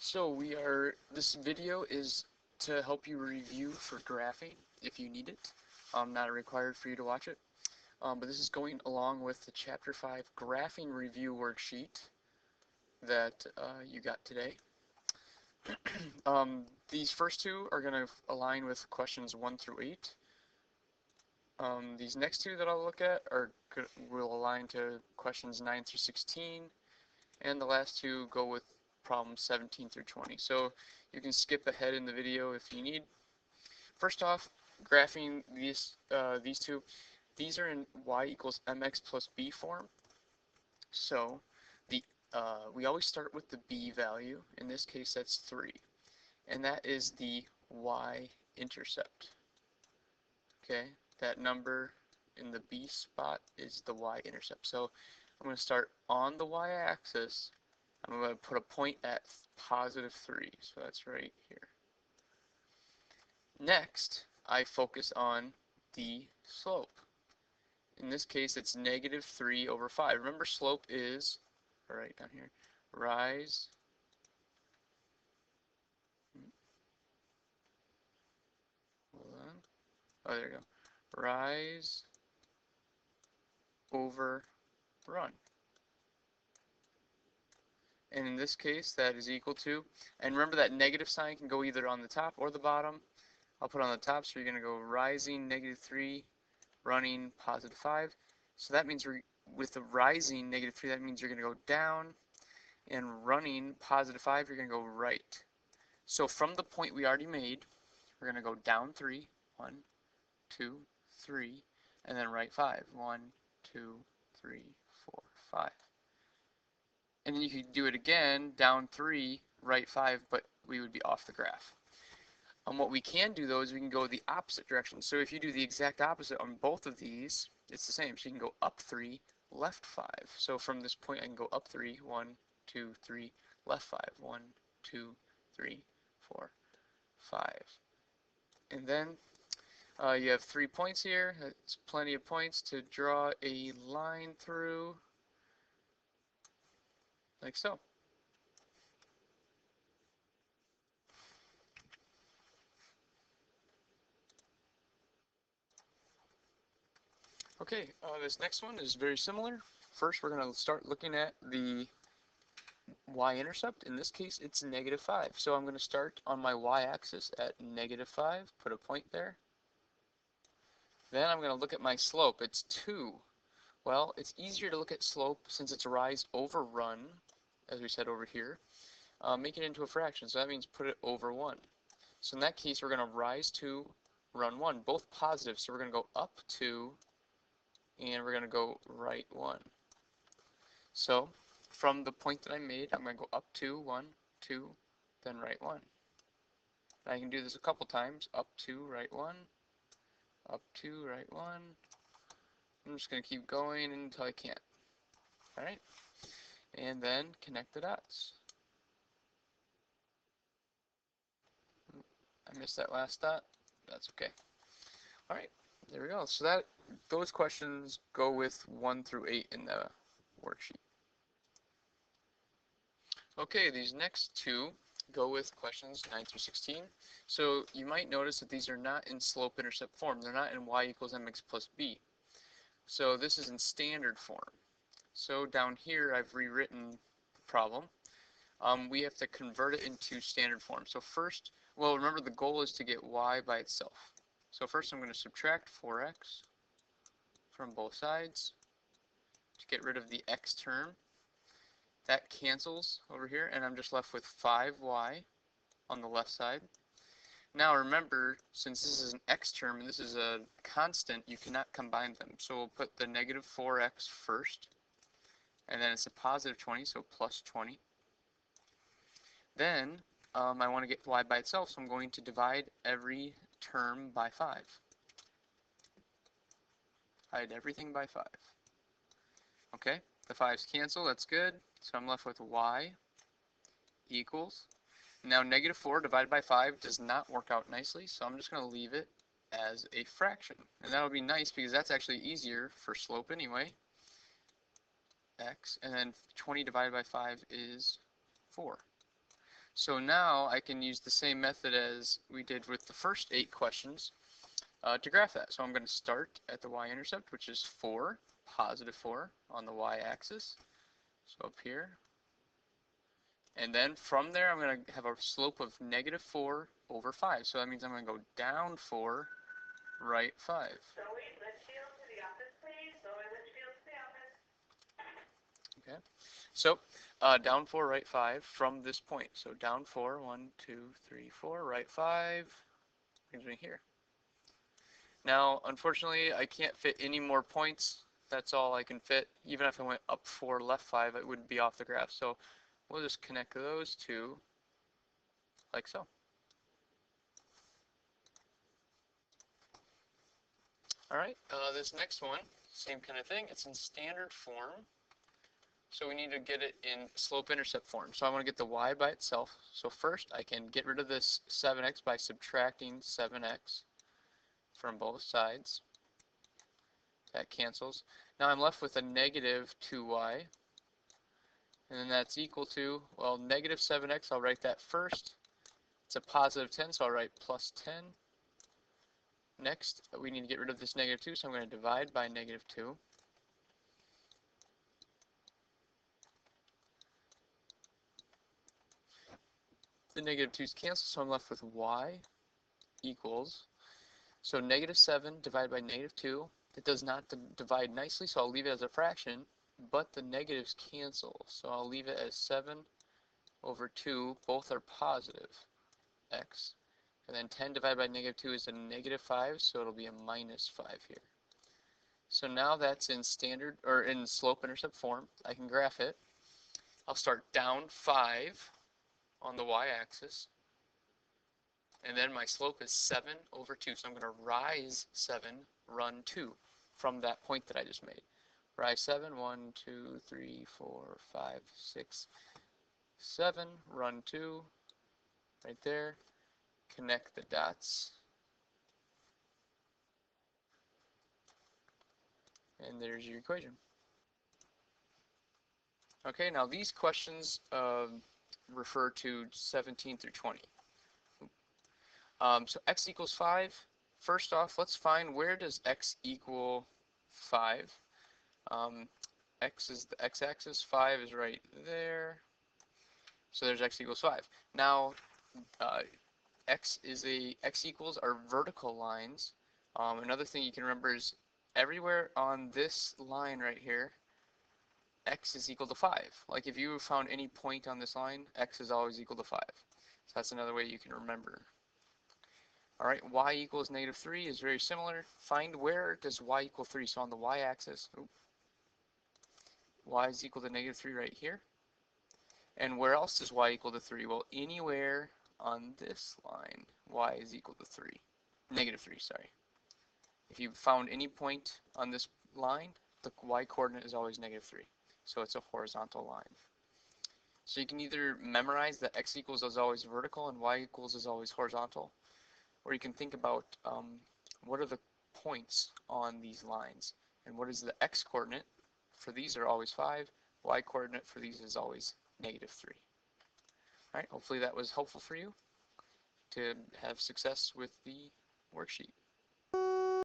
This video is to help you review for graphing if you need it. Not required for you to watch it. But this is going along with the Chapter 5 graphing review worksheet that you got today. These first two are going to align with questions 1 through 8. These next two that I'll look at will align to questions 9 through 16, and the last two go with problems 17 through 20. So you can skip ahead in the video if you need. First off, graphing these two. These are in y equals mx plus b form. So we always start with the b value. In this case, that's 3. And that is the y-intercept. Okay, that number in the b spot is the y-intercept. So I'm going to start on the y-axis. I'm going to put a point at positive 3. So that's right here. Next, I focus on the slope. In this case, it's negative 3 over 5. Remember, slope is, right down here, rise hold on. Oh, there you go. Rise over run. And in this case, that is equal to, and remember that negative sign can go either on the top or the bottom. I'll put on the top, so you're going to go rising negative 3, running positive 5. So that means with the rising negative 3, that means you're going to go down, and running positive 5, you're going to go right. So from the point we already made, we're going to go down 3, 1, 2, 3, and then right 5, 1, 2, 3, 4, 5. And then you could do it again, down 3, right 5, but we would be off the graph. What we can do though is we can go the opposite direction. So if you do the exact opposite on both of these, it's the same. So you can go up 3, left 5. So from this point I can go up 3, 1, 2, 3, left 5, 1, 2, 3, 4, 5. And then you have 3 points here. That's plenty of points to draw a line through, like so. Okay, this next one is very similar. First, we're going to start looking at the y-intercept. In this case, it's negative 5. So I'm going to start on my y-axis at negative 5, put a point there. Then I'm going to look at my slope. It's 2. Well, it's easier to look at slope since it's rise over run, as we said over here. Make it into a fraction, so that means put it over 1. So in that case, we're going to rise 2, run 1, both positive. So we're going to go up 2, and we're going to go right 1. So from the point that I made, I'm going to go up 2, 1, 2, then right 1. And I can do this a couple times. Up 2, right 1, up 2, right 1. I'm just going to keep going until I can't. Alright? And then connect the dots. I missed that last dot. That's okay. Alright, there we go. So those questions go with 1 through 8 in the worksheet. Okay, these next two go with questions 9 through 16. So you might notice that these are not in slope-intercept form. They're not in y equals mx plus b. So this is in standard form. So down here I've rewritten the problem. We have to convert it into standard form. So first, well, remember the goal is to get y by itself. So first I'm going to subtract 4x from both sides to get rid of the x term. That cancels over here, and I'm just left with 5y on the left side. Now remember, since this is an x term and this is a constant, you cannot combine them. So we'll put the negative 4x first, and then it's a positive 20, so plus 20. Then I want to get y by itself, so I'm going to divide every term by 5. Hide everything by 5. Okay, the 5's cancel, that's good. So I'm left with y equals. Now negative 4 divided by 5 does not work out nicely, so I'm just going to leave it as a fraction. And that'll be nice because that's actually easier for slope anyway. X, and then 20 divided by 5 is 4. So now I can use the same method as we did with the first 8 questions to graph that. So I'm going to start at the y-intercept, which is 4, positive 4 on the y-axis. So up here. And then from there I'm going to have a slope of negative 4 over 5. So that means I'm going to go down 4, right 5. Zoe Litchfield to the office, please. Zoe Litchfield to the office. Okay. So down 4, right 5 from this point. So down 4, 1, 2, 3, 4, right 5 brings me here. Now, unfortunately, I can't fit any more points. That's all I can fit. Even if I went up 4, left 5, it wouldn't be off the graph. So we'll just connect those two like so. All right, this next one, same kind of thing. It's in standard form. So we need to get it in slope-intercept form. So I want to get the y by itself. So first I can get rid of this 7x by subtracting 7x from both sides. That cancels. Now I'm left with a negative 2y. And then that's equal to, well, negative 7x, I'll write that first. It's a positive 10, so I'll write plus 10. Next, we need to get rid of this negative 2, so I'm going to divide by negative 2. The negative 2's cancel, so I'm left with y equals, so negative 7 divided by negative 2. It does not divide nicely, so I'll leave it as a fraction, but the negatives cancel. So I'll leave it as 7 over 2. Both are positive x. And then 10 divided by negative 2 is a negative 5, so it'll be a minus 5 here. So now that's in standard, or in slope-intercept form. I can graph it. I'll start down 5 on the y-axis. And then my slope is 7 over 2. So I'm going to rise 7, run 2 from that point that I just made. Rise 7, 1, 2, 3, 4, 5, 6, 7, run 2, right there. Connect the dots. And there's your equation. Okay, now these questions refer to 17 through 20. So x equals 5. First off, let's find where does x equal 5. X is the x-axis, 5 is right there. So there's x equals 5. Now, x equals are vertical lines. Another thing you can remember is everywhere on this line right here, x is equal to 5. Like if you found any point on this line, x is always equal to 5. So that's another way you can remember. Alright, y equals negative 3 is very similar. Find where does y equal 3. So on the y-axis, y is equal to negative 3 right here. And where else does y equal to 3? Well, anywhere on this line, y is equal to 3. Negative 3, sorry. If you found any point on this line, the y coordinate is always negative 3. So it's a horizontal line. So you can either memorize that x equals is always vertical and y equals is always horizontal, or you can think about what are the points on these lines, and what is the x coordinate for these are always 5, y coordinate for these is always negative 3. Alright, hopefully that was helpful for you to have success with the worksheet.